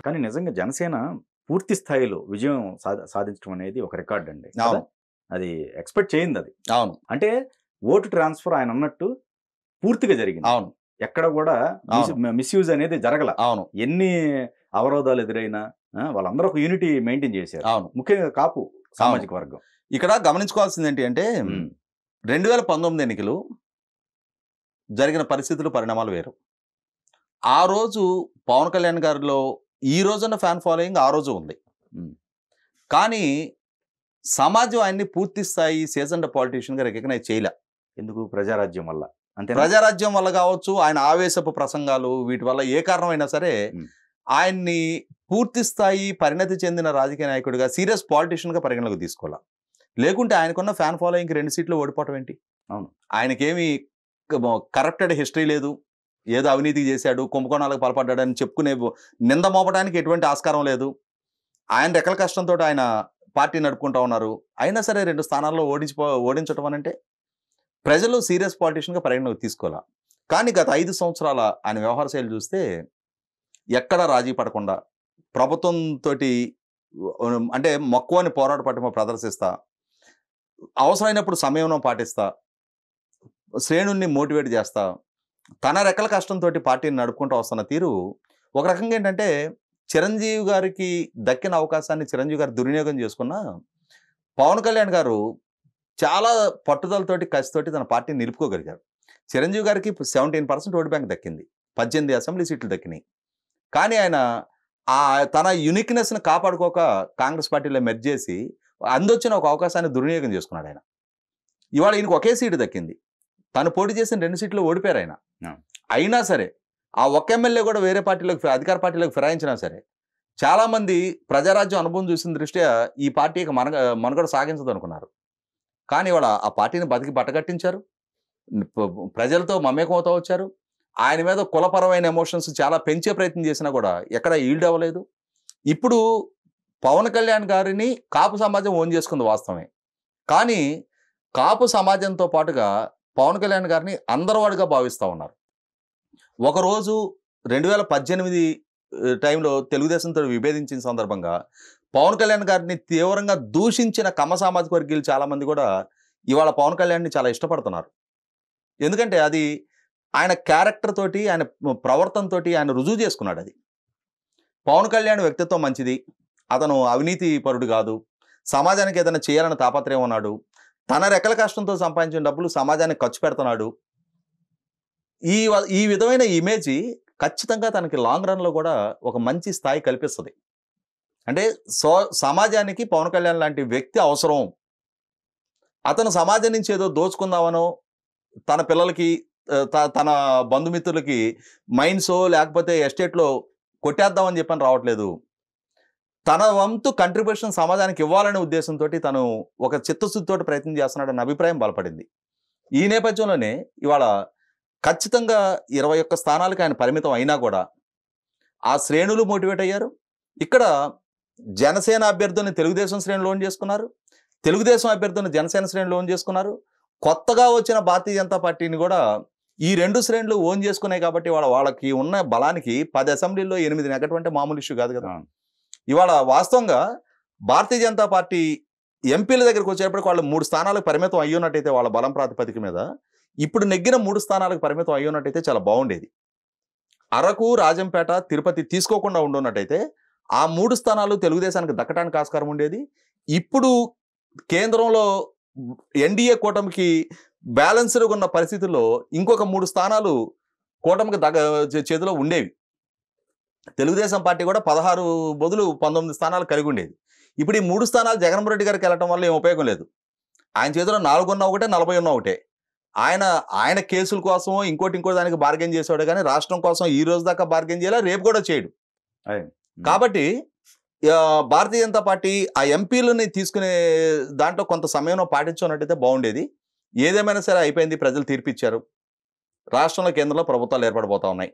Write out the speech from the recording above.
కానీ నిజంగా జనసేన పూర్తి స్థాయిలో విజయం సాధించడం అనేది ఒక రికార్డ్ అండి. అవును. అది ఎక్స్‌పెక్ట్ చేయింది అది. అవును. అంటే ఓటు ట్రాన్స్‌ఫర్ ఆయన అన్నట్టు పూర్తిగా జరిగింది. అవును. ఎక్కడ కూడా మిస్‌యూజ్ అనేది జరగల. అవును. ఎన్ని అవరోధాలు ఎదురైనా వాళ్ళందరూ ఒక యూనిటీ మెయింటైన్ చేశారు. అవును. ముఖ్యంగా కాపు సామాజిక వర్గం. ఇక్కడ గమనించుకోవాల్సింది ఏంటి అంటే 2019 ఎన్నికలు జరిగిన పరిస్థితులు, పరిణామాలు వేరు. ఆ రోజు పవన్ కళ్యాణ్ గారిలో ఈ రోజున్న ఫ్యాన్ ఫాలోయింగ్ ఆ రోజు ఉంది. కానీ సమాజం ఆయన్ని పూర్తి స్థాయి సీజన్డ్ పొలిటీషియన్గా రికగ్నైజ్ చేయలే. ఎందుకు? ప్రజారాజ్యం వల్ల. అంతే. ప్రజారాజ్యం వల్ల కావచ్చు, ఆయన ఆవేశపు ప్రసంగాలు, వీటి వల్ల ఏ కారణమైనా సరే ఆయన్ని పూర్తి స్థాయి పరిణతి చెందిన రాజకీయ నాయకుడిగా, సీరియస్ పొలిటీషియన్గా పరిగణలోకి తీసుకోవాలి. లేకుంటే ఆయనకున్న ఫ్యాన్ ఫాలోయింగ్కి 2 సీట్లు ఓడిపోవటం ఏంటి? అవును. ఆయనకేమి కరప్టెడ్ హిస్టరీ లేదు, ఏదో అవినీతి చేశాడు, కుంభకోణాలకు పాల్పడ్డాడని చెప్పుకునే నింద మోపడానికి ఎటువంటి ఆస్కారం లేదు. ఆయన రెక్కల కష్టంతో ఆయన పార్టీ నడుపుకుంటా ఉన్నారు. అయినా సరే 2 స్థానాల్లో ఓడించడం అనంటే ప్రజలు సీరియస్ పొలిటీషియన్గా పరిగణలోకి తీసుకోవాలి. కానీ గత 5 సంవత్సరాల ఆయన వ్యవహార శైలి చూస్తే ఎక్కడ రాజీ పడకుండా ప్రభుత్వంతో అంటే మక్కువని పోరాట పట్టుమ ప్రదర్శిస్తా, అవసరమైనప్పుడు సమయం పాటిస్తా, శ్రేణుల్ని మోటివేట్ చేస్తా, తన రెక్కల కష్టంతో పార్టీని నడుపుకుంటూ వస్తున్న తీరు ఒక రకంగా ఏంటంటే చిరంజీవి గారికి దక్కిన అవకాశాన్ని చిరంజీవి గారు దుర్వినియోగం చేసుకున్న పవన్ కళ్యాణ్ గారు చాలా పట్టుదలతోటి, కసితోటి తన పార్టీని నిలుపుకోగలిగారు. చిరంజీవి గారికి 17% ఓటు బ్యాంక్ దక్కింది, 18 అసెంబ్లీ సీట్లు దక్కినాయి. కానీ ఆయన తన యూనిక్నెస్ని కాపాడుకోక కాంగ్రెస్ పార్టీలో మెర్జ్ చేసి అందొచ్చిన ఒక అవకాశాన్ని దుర్వినియోగం చేసుకున్నాడు ఆయన. ఇవాళ ఈయనకు ఒకే సీటు దక్కింది. తను పోటీ చేసిన 2 సీట్లు ఓడిపోయారు ఆయన. అయినా సరే ఆ ఒక్క ఎమ్మెల్యే కూడా వేరే పార్టీలోకి, అధికార పార్టీలోకి ఫిరాయించినా సరే చాలామంది ప్రజారాజ్యం అనుభవం చూసిన దృష్ట్యా ఈ పార్టీకి మనుగడ సాగించదు అనుకున్నారు. కానీ ఇవాళ ఆ పార్టీని బతికి బట్టగట్టించారు, ప్రజలతో మమేకమవుతూ వచ్చారు. ఆయన మీద కులపరమైన ఎమోషన్స్ చాలా పెంచే ప్రయత్నం చేసినా కూడా ఎక్కడ ఈల్డ్ అవ్వలేదు. ఇప్పుడు పవన్ కళ్యాణ్ గారిని కాపు సమాజం ఓన్ చేసుకుంది వాస్తవమే. కానీ కాపు సమాజంతో పాటుగా పవన్ కళ్యాణ్ గారిని అందరవాడిగా భావిస్తూ ఉన్నారు. ఒకరోజు 2018 టైంలో తెలుగుదేశంతో విభేదించిన సందర్భంగా పవన్ కళ్యాణ్ గారిని తీవ్రంగా దూషించిన కమ్మ సామాజిక వర్గీయులు చాలామంది కూడా ఇవాళ పవన్ కళ్యాణ్ని చాలా ఇష్టపడుతున్నారు. ఎందుకంటే అది ఆయన క్యారెక్టర్ తోటి, ఆయన ప్రవర్తనతో ఆయన రుజువు చేసుకున్నాడు. అది పవన్ కళ్యాణ్ వ్యక్తిత్వం మంచిది, అతను అవినీతి పరుడు కాదు, సమాజానికి ఏదైనా చేయాలని తాపత్రయం ఉన్నాడు, తన రెక్కల కష్టంతో సంపాదించిన డబ్బులు సమాజానికి ఖర్చు పెడుతున్నాడు. ఈ విధమైన ఇమేజ్ ఖచ్చితంగా తనకి లాంగ్ రన్లో కూడా ఒక మంచి స్థాయి కల్పిస్తుంది. అంటే సమాజానికి పవన్ కళ్యాణ్ లాంటి వ్యక్తి అవసరం. అతను సమాజం నుంచి ఏదో దోచుకుందామనో, తన పిల్లలకి, తన బంధుమిత్రులకి మైన్సో లేకపోతే ఎస్టేట్లో కొట్టేద్దామని చెప్పని రావట్లేదు. తన వంతు కంట్రిబ్యూషన్ సమాజానికి ఇవ్వాలనే ఉద్దేశంతో తను ఒక చిత్తశుద్ధితో ప్రయత్నం చేస్తున్నాడన్న అభిప్రాయం బలపడింది. ఈ నేపథ్యంలోనే ఇవాళ ఖచ్చితంగా 21 స్థానాలకు ఆయన పరిమితం అయినా కూడా ఆ శ్రేణులు మోటివేట్ అయ్యారు. ఇక్కడ జనసేన అభ్యర్థుల్ని తెలుగుదేశం శ్రేణులు ఓన్ చేసుకున్నారు, తెలుగుదేశం అభ్యర్థులను జనసేన శ్రేణులు ఓన్ చేసుకున్నారు. కొత్తగా వచ్చిన భారతీయ జనతా పార్టీని కూడా ఈ 2 శ్రేణులు ఓన్ చేసుకున్నాయి. కాబట్టి వాళ్ళకి ఉన్న బలానికి 10 అసెంబ్లీల్లో 8 నెగ్గటువంటి మామూలు ఇష్యూ కాదు కదా. ఇవాళ వాస్తవంగా భారతీయ జనతా పార్టీ ఎంపీల దగ్గరికి వచ్చేప్పటికి వాళ్ళు 3 స్థానాలకు పరిమితం అయ్యున్నట్టయితే, వాళ్ళ బలం ప్రాతిపదిక మీద ఇప్పుడు నెగ్గిన 3 స్థానాలకు పరిమితం అయ్యున్నట్టయితే చాలా బాగుండేది. అరకు, రాజంపేట, తిరుపతి తీసుకోకుండా ఉండున్నట్టయితే ఆ 3 స్థానాలు తెలుగుదేశానికి దక్కడానికి ఆస్కారం ఉండేది. ఇప్పుడు కేంద్రంలో ఎన్డీఏ కూటమికి బ్యాలెన్స్డ్గా ఉన్న పరిస్థితుల్లో ఇంకొక 3 స్థానాలు కూటమికి చేతిలో ఉండేవి. తెలుగుదేశం పార్టీ కూడా 16 బదులు 19 స్థానాలు కలిగి ఉండేది. ఇప్పుడు ఈ 3 స్థానాలు జగన్మోహన్ రెడ్డి గారికి వెళ్ళటం వల్ల ఏం ఉపయోగం లేదు. ఆయన చేతిలో 4 ఉన్నా ఒకటే, 40 ఉన్నా ఒకటే. ఆయన కేసుల కోసం ఇంకో దానికి బార్గెన్ చేసేవాడు, కానీ రాష్ట్రం కోసం ఈ రోజు దాకా బార్గెన్ చేయాలి, రేపు కూడా చేయడు. కాబట్టి భారతీయ జనతా పార్టీ ఆ ఎంపీలని తీసుకునే దాంట్లో కొంత సమయం పాటించుకున్నట్టయితే బాగుండేది. ఏదేమైనా సరే అయిపోయింది, ప్రజలు తీర్పిచ్చారు. రాష్ట్రంలో, కేంద్రంలో ప్రభుత్వాలు ఏర్పడబోతా ఉన్నాయి.